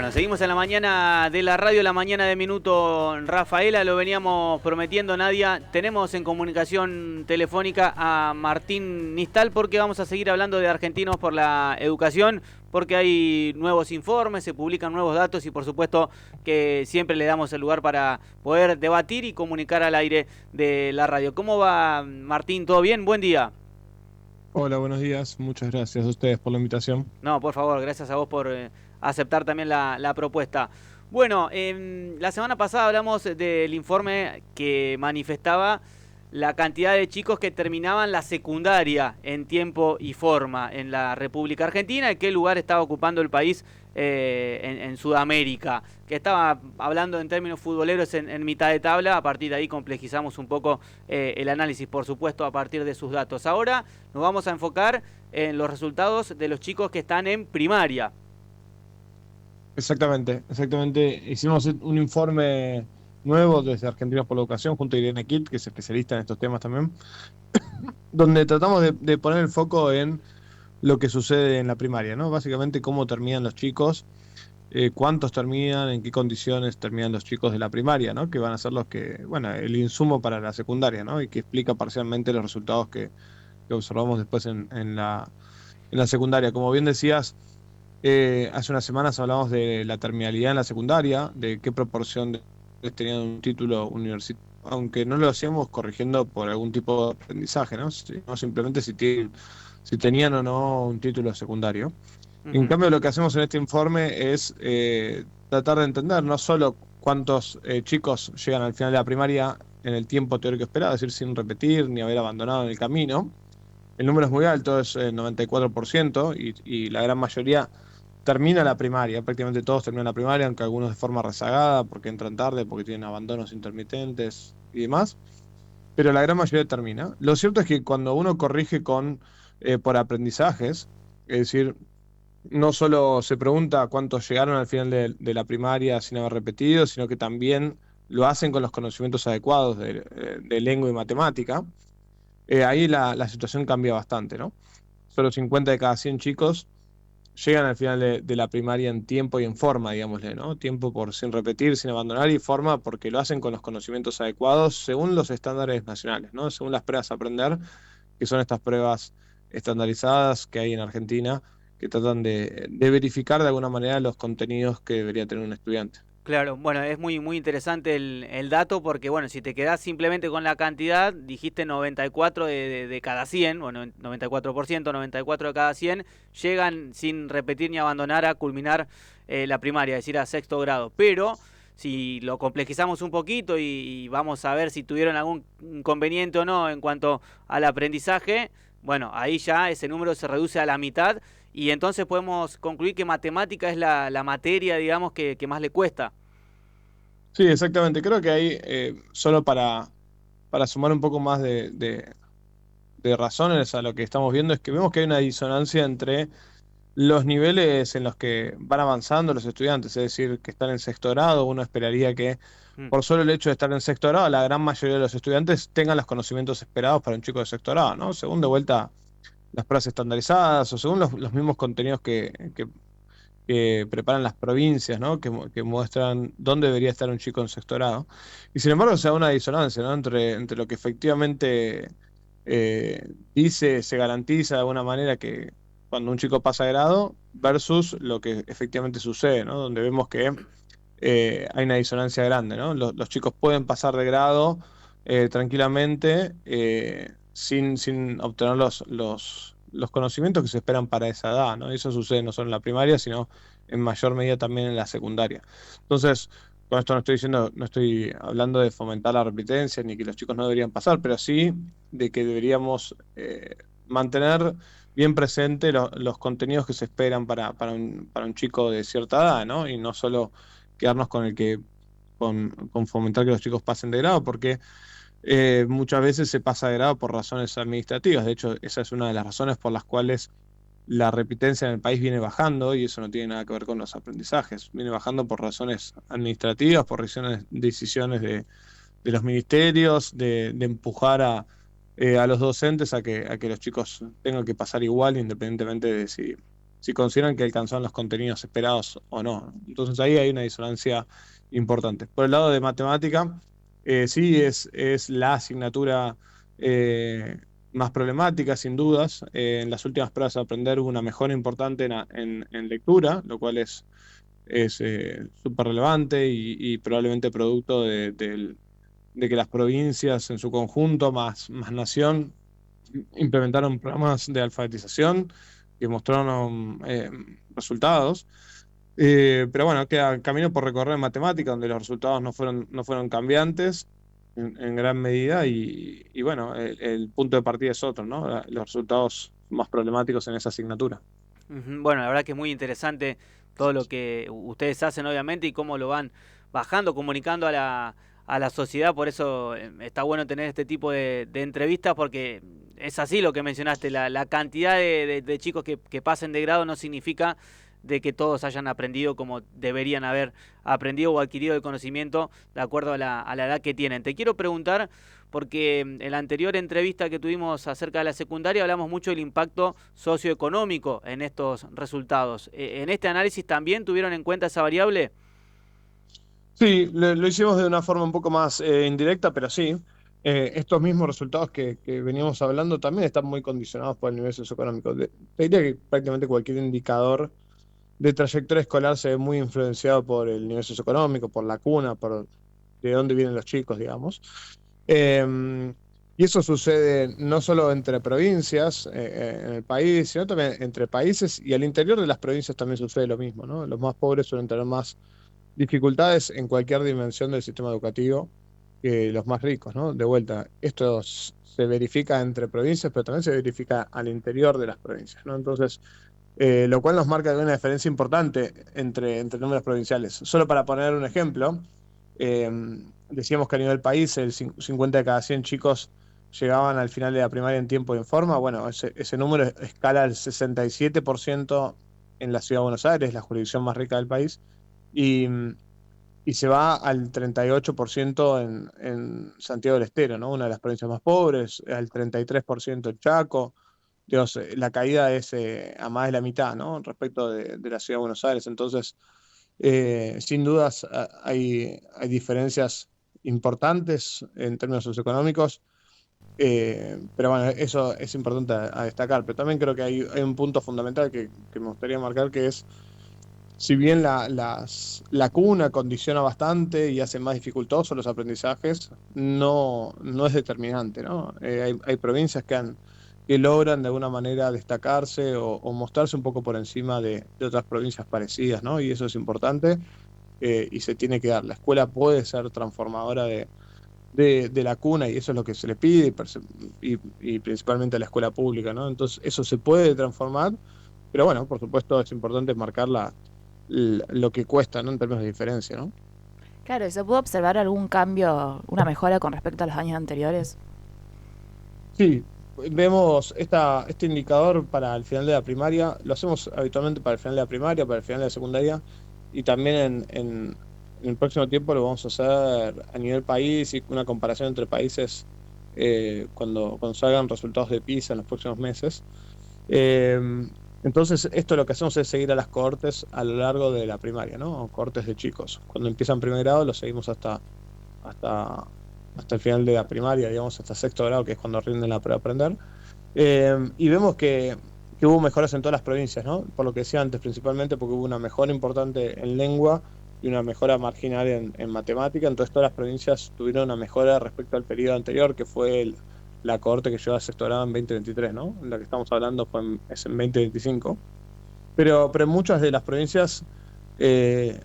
Bueno, seguimos en la mañana de la radio, la mañana de Minuto Rafaela, lo veníamos prometiendo, Nadia. Tenemos en comunicación telefónica a Martín Nistal porque vamos a seguir hablando de Argentinos por la Educación, porque hay nuevos informes, se publican nuevos datos y por supuesto que siempre le damos el lugar para poder debatir y comunicar al aire de la radio. ¿Cómo va, Martín? ¿Todo bien? Buen día. Hola, buenos días. Muchas gracias a ustedes por la invitación. No, por favor, gracias a vos por aceptar también la propuesta. Bueno, la semana pasada hablamos del informe que manifestaba la cantidad de chicos que terminaban la secundaria en tiempo y forma en la República Argentina y qué lugar estaba ocupando el país en Sudamérica. Que estaba hablando en términos futboleros en mitad de tabla, a partir de ahí complejizamos un poco el análisis, por supuesto, a partir de sus datos. Ahora nos vamos a enfocar en los resultados de los chicos que están en primaria. Exactamente, exactamente. Hicimos un informe nuevo desde Argentinos por la Educación junto a Irene Kitt, que es especialista en estos temas también, donde tratamos de poner el foco en lo que sucede en la primaria, ¿no? Básicamente cómo terminan los chicos, cuántos terminan, en qué condiciones terminan los chicos de la primaria, ¿no? Que van a ser los que, bueno, el insumo para la secundaria, ¿no? Y que explica parcialmente los resultados que observamos después en la secundaria. Como bien decías, hace unas semanas hablamos de la terminalidad en la secundaria, de qué proporción de tenían un título universitario, aunque no lo hacíamos corrigiendo por algún tipo de aprendizaje, ¿no? Sino simplemente si tenían o no un título secundario. En Ujú. cambio, lo que hacemos en este informe es tratar de entender no solo cuántos chicos llegan al final de la primaria en el tiempo teórico esperado, es decir, sin repetir ni haber abandonado en el camino. El número es muy alto, es 94%, y la gran mayoría termina la primaria, prácticamente todos terminan la primaria, aunque algunos de forma rezagada, porque entran tarde, porque tienen abandonos intermitentes y demás, pero la gran mayoría termina. Lo cierto es que cuando uno corrige por aprendizajes, es decir, no solo se pregunta cuántos llegaron al final de la primaria sin haber repetido, sino que también lo hacen con los conocimientos adecuados de lengua y matemática. Ahí la situación cambia bastante, ¿no? Solo 50 de cada 100 chicos llegan al final de la primaria en tiempo y en forma, digámosle, ¿no? Tiempo por sin repetir, sin abandonar, y forma porque lo hacen con los conocimientos adecuados según los estándares nacionales, ¿no? Según las pruebas a aprender, que son estas pruebas estandarizadas que hay en Argentina, que tratan de verificar de alguna manera los contenidos que debería tener un estudiante. Claro, bueno, es muy interesante el dato porque, bueno, si te quedás simplemente con la cantidad, dijiste 94 de cada 100, bueno, 94%, 94 de cada 100, llegan sin repetir ni abandonar a culminar la primaria, es decir, a sexto grado. Pero si lo complejizamos un poquito y vamos a ver si tuvieron algún inconveniente o no en cuanto al aprendizaje, bueno, ahí ya ese número se reduce a la mitad y entonces podemos concluir que matemática es la materia, digamos, que más le cuesta. Sí, exactamente. Creo que ahí, solo para sumar un poco más de razones a lo que estamos viendo, es que vemos que hay una disonancia entre los niveles en los que van avanzando los estudiantes, es decir, que están en sexto grado. Uno esperaría que Mm. por solo el hecho de estar en sexto grado, la gran mayoría de los estudiantes tengan los conocimientos esperados para un chico de sexto grado, ¿no? Según de vuelta las pruebas estandarizadas o según los mismos contenidos que preparan las provincias, ¿no? Que muestran dónde debería estar un chico en sexto grado. Y sin embargo, se da una disonancia, ¿no? Entre lo que efectivamente se garantiza de alguna manera que cuando un chico pasa de grado versus lo que efectivamente sucede, ¿no? Donde vemos que hay una disonancia grande, ¿no? Los chicos pueden pasar de grado tranquilamente, sin obtener los conocimientos que se esperan para esa edad, ¿no? Y eso sucede no solo en la primaria, sino en mayor medida también en la secundaria. Entonces, con esto no estoy diciendo, no estoy hablando de fomentar la repitencia ni que los chicos no deberían pasar, pero sí de que deberíamos mantener bien presente los contenidos que se esperan para un chico de cierta edad, ¿no? Y no solo quedarnos con fomentar que los chicos pasen de grado, porque muchas veces se pasa de grado por razones administrativas. De hecho, esa es una de las razones por las cuales la repitencia en el país viene bajando, y eso no tiene nada que ver con los aprendizajes. Viene bajando por razones administrativas, por decisiones de los ministerios, de empujar a los docentes a que los chicos tengan que pasar igual independientemente de si si consideran que alcanzaron los contenidos esperados o no. Entonces ahí hay una disonancia importante. Por el lado de matemática, sí es la asignatura más problemática, sin dudas. En las últimas pruebas de aprender hubo una mejora importante en lectura, lo cual es súper relevante y probablemente producto de que las provincias en su conjunto, más nación, implementaron programas de alfabetización que mostraron resultados. Pero bueno, queda camino por recorrer en matemática, donde los resultados no fueron cambiantes en gran medida y bueno, el punto de partida es otro, ¿no? Los resultados más problemáticos en esa asignatura. Ujú. Bueno, la verdad que es muy interesante todo lo que ustedes hacen, obviamente, y cómo lo van bajando, comunicando a la sociedad. Por eso está bueno tener este tipo de entrevistas, porque es así lo que mencionaste, la cantidad de chicos que pasen de grado no significa de que todos hayan aprendido como deberían haber aprendido o adquirido el conocimiento de acuerdo a la edad que tienen. Te quiero preguntar, porque en la anterior entrevista que tuvimos acerca de la secundaria hablamos mucho del impacto socioeconómico en estos resultados. ¿En este análisis también tuvieron en cuenta esa variable? Sí, lo hicimos de una forma un poco más indirecta, pero sí. Estos mismos resultados que veníamos hablando también están muy condicionados por el nivel socioeconómico. Te diría que prácticamente cualquier indicador de trayectoria escolar se ve muy influenciado por el nivel socioeconómico, por la cuna, por de dónde vienen los chicos, digamos. Eh, y eso sucede no solo entre provincias en el país, sino también entre países y al interior de las provincias también sucede lo mismo, ¿no? Los más pobres suelen tener más dificultades en cualquier dimensión del sistema educativo que los más ricos, ¿no? De vuelta, esto se verifica entre provincias, pero también se verifica al interior de las provincias, ¿no? Entonces, lo cual nos marca una diferencia importante entre números provinciales. Solo para poner un ejemplo, eh, decíamos que a nivel país el 50 de cada 100 chicos llegaban al final de la primaria en tiempo y en forma. Bueno, ese número escala al 67% en la Ciudad de Buenos Aires, la jurisdicción más rica del país, y, y se va al 38% en Santiago del Estero, ¿no? Una de las provincias más pobres, al 33% en Chaco. Dios, la caída es a más de la mitad, ¿no? Respecto de la Ciudad de Buenos Aires. Entonces, sin dudas hay diferencias importantes en términos socioeconómicos, pero bueno, eso es importante a destacar. Pero también creo que hay un punto fundamental que me gustaría marcar, que es, si bien la cuna condiciona bastante y hace más dificultosos los aprendizajes, no es determinante, ¿no? Hay provincias que logran de alguna manera destacarse o mostrarse un poco por encima de otras provincias parecidas, ¿no? Y eso es importante, y se tiene que dar. La escuela puede ser transformadora de la cuna y eso es lo que se le pide y principalmente a la escuela pública, ¿no? Entonces eso se puede transformar, pero bueno, por supuesto es importante marcar lo que cuesta, ¿no? En términos de diferencia, ¿no? Claro, ¿y se pudo observar algún cambio, una mejora con respecto a los años anteriores? Sí, vemos este indicador para el final de la primaria, lo hacemos habitualmente para el final de la primaria, para el final de la secundaria, y también en el próximo tiempo lo vamos a hacer a nivel país y una comparación entre países cuando salgan resultados de PISA en los próximos meses. Eh, entonces, esto lo que hacemos es seguir a las cohortes a lo largo de la primaria, ¿no? Cohortes de chicos. Cuando empiezan primer grado, lo seguimos hasta, hasta el final de la primaria, digamos, hasta sexto grado, que es cuando rinden la prueba de aprender. Y vemos que hubo mejoras en todas las provincias, ¿no? Por lo que decía antes, principalmente porque hubo una mejora importante en lengua y una mejora marginal en matemática. Entonces, todas las provincias tuvieron una mejora respecto al periodo anterior, que fue la cohorte que lleva a sexto grado en 2023, ¿no? La que estamos hablando es en 2025. Pero en muchas de las provincias eh,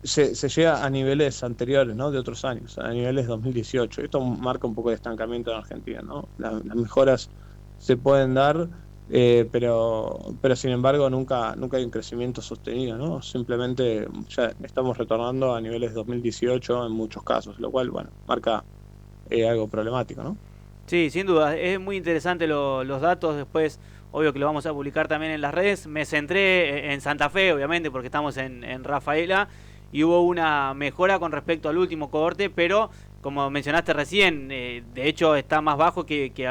se llega a niveles anteriores, ¿no? De otros años, a niveles 2018. Esto marca un poco de estancamiento en Argentina, ¿no? Las mejoras se pueden dar, pero sin embargo nunca hay un crecimiento sostenido, ¿no? Simplemente ya estamos retornando a niveles 2018 en muchos casos, lo cual, bueno, marca algo problemático, ¿no? Sí, sin duda, es muy interesante los datos. Después, obvio que lo vamos a publicar también en las redes. Me centré en Santa Fe, obviamente, porque estamos en Rafaela, y hubo una mejora con respecto al último cohorte, pero como mencionaste recién, de hecho está más bajo que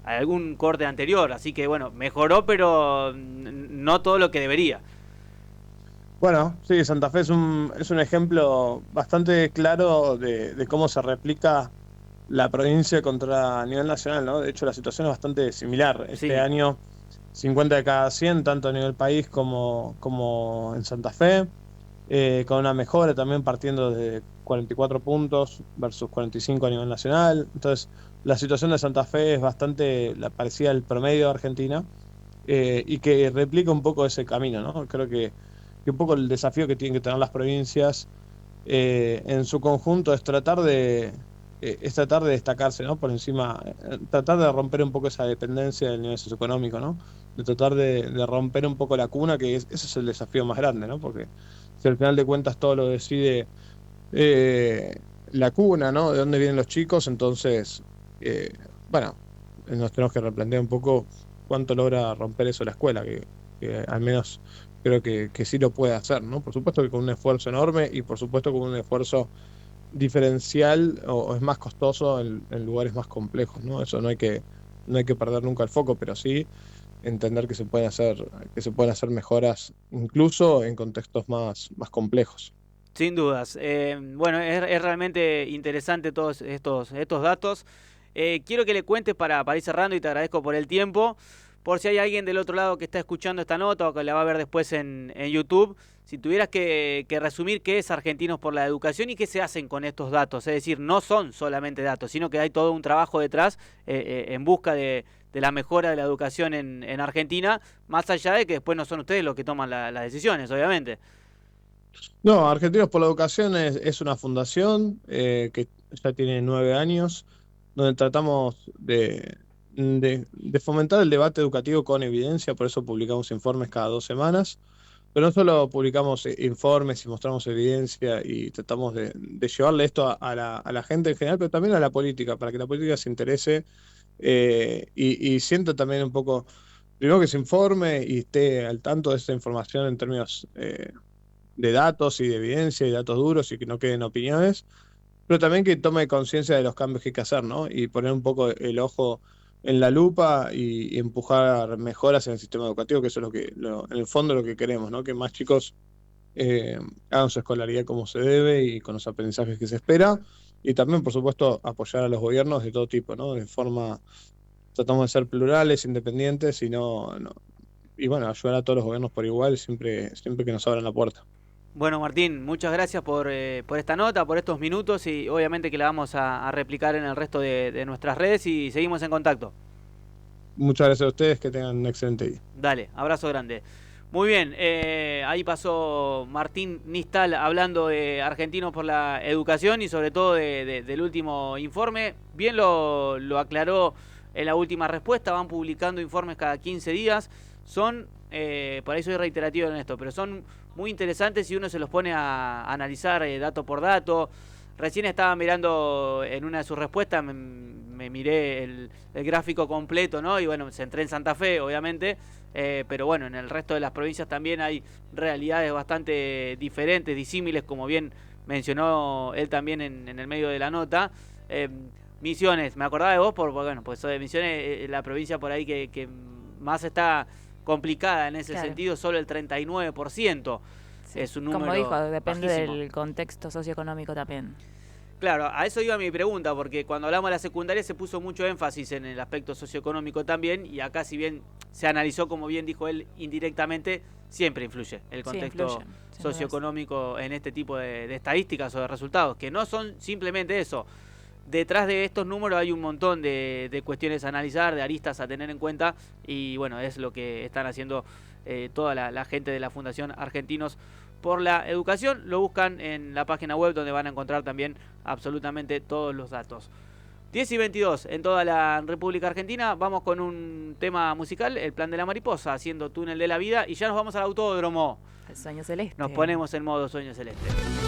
algún corte anterior. Así que bueno, mejoró, pero no todo lo que debería. Bueno, sí, Santa Fe es un ejemplo bastante claro de cómo se replica la provincia contra a nivel nacional, ¿no? De hecho, la situación es bastante similar. Este Sí. año, 50 de cada 100, tanto a nivel país como en Santa Fe, con una mejora también partiendo de 44 puntos versus 45 a nivel nacional. Entonces, la situación de Santa Fe es bastante parecida al promedio de Argentina, y que replica un poco ese camino, ¿no? Creo que un poco el desafío que tienen que tener las provincias en su conjunto es tratar de destacarse, ¿no? Por encima, tratar de romper un poco esa dependencia del nivel socioeconómico, ¿no? De tratar de romper un poco la cuna, ese es el desafío más grande, ¿no? Porque si al final de cuentas todo lo decide la cuna, ¿no? De dónde vienen los chicos, entonces, eh, bueno, nos tenemos que replantear un poco cuánto logra romper eso la escuela, que al menos creo que sí lo puede hacer, ¿no? Por supuesto que con un esfuerzo enorme y por supuesto con un esfuerzo diferencial o es más costoso en lugares más complejos, ¿no? Eso no hay que perder nunca el foco, pero sí entender que se pueden hacer mejoras incluso en contextos más complejos. Sin dudas. Bueno, es realmente interesante todos estos datos. Quiero que le cuentes para ir cerrando y te agradezco por el tiempo. Por si hay alguien del otro lado que está escuchando esta nota o que la va a ver después en YouTube, si tuvieras que resumir qué es Argentinos por la Educación y qué se hacen con estos datos. Es decir, no son solamente datos, sino que hay todo un trabajo detrás en busca de la mejora de la educación en Argentina, más allá de que después no son ustedes los que toman las decisiones, obviamente. No, Argentinos por la Educación es una fundación que ya tiene 9 años, donde tratamos de fomentar el debate educativo con evidencia, por eso publicamos informes cada 2 semanas, pero no solo publicamos informes y mostramos evidencia y tratamos de llevarle esto a la gente en general, pero también a la política, para que la política se interese y sienta también un poco, primero que se informe y esté al tanto de esta información en términos de datos y de evidencia y datos duros y que no queden opiniones, pero también que tome conciencia de los cambios que hay que hacer, ¿no? Y poner un poco el ojo en la lupa y empujar mejoras en el sistema educativo, que eso es en el fondo lo que queremos, ¿no? Que más chicos eh, hagan su escolaridad como se debe y con los aprendizajes que se espera. Y también, por supuesto, apoyar a los gobiernos de todo tipo, ¿no? Tratamos de ser plurales, independientes y bueno, ayudar a todos los gobiernos por igual, siempre que nos abran la puerta. Bueno, Martín, muchas gracias por esta nota, por estos minutos y obviamente que la vamos a replicar en el resto de nuestras redes y seguimos en contacto. Muchas gracias a ustedes, que tengan un excelente día. Dale, abrazo grande. Muy bien, ahí pasó Martín Nistal hablando de Argentinos por la Educación y sobre todo del último informe. Bien lo aclaró en la última respuesta, van publicando informes cada 15 días. Son, por ahí soy reiterativo en esto, pero son muy interesantes si uno se los pone a analizar dato por dato. Recién estaba mirando en una de sus respuestas, me miré el gráfico completo, ¿no? Y bueno, me centré en Santa Fe, obviamente, pero bueno, en el resto de las provincias también hay realidades bastante diferentes, disímiles, como bien mencionó él también en el medio de la nota. Misiones, me acordaba de vos, bueno, pues soy de Misiones, la provincia por ahí que más está complicada en ese Claro. sentido, solo el 39%. Sí. Es un número Como dijo, depende bajísimo. del contexto socioeconómico también. Claro, a eso iba mi pregunta, porque cuando hablamos de la secundaria se puso mucho énfasis en el aspecto socioeconómico también, y acá si bien se analizó, como bien dijo él, indirectamente, siempre influye el Sí, contexto influyen, sin dudas. socioeconómico en este tipo de estadísticas o de resultados, que no son simplemente eso. Detrás de estos números hay un montón de cuestiones a analizar, de aristas a tener en cuenta, y bueno, es lo que están haciendo toda la gente de la Fundación Argentinos por la Educación. Lo buscan en la página web donde van a encontrar también absolutamente todos los datos. 10 y 22 en toda la República Argentina. Vamos con un tema musical, El Plan de la Mariposa, haciendo Túnel de la Vida, y ya nos vamos al autódromo. El sueño celeste. Nos ponemos en modo Sueño Celeste.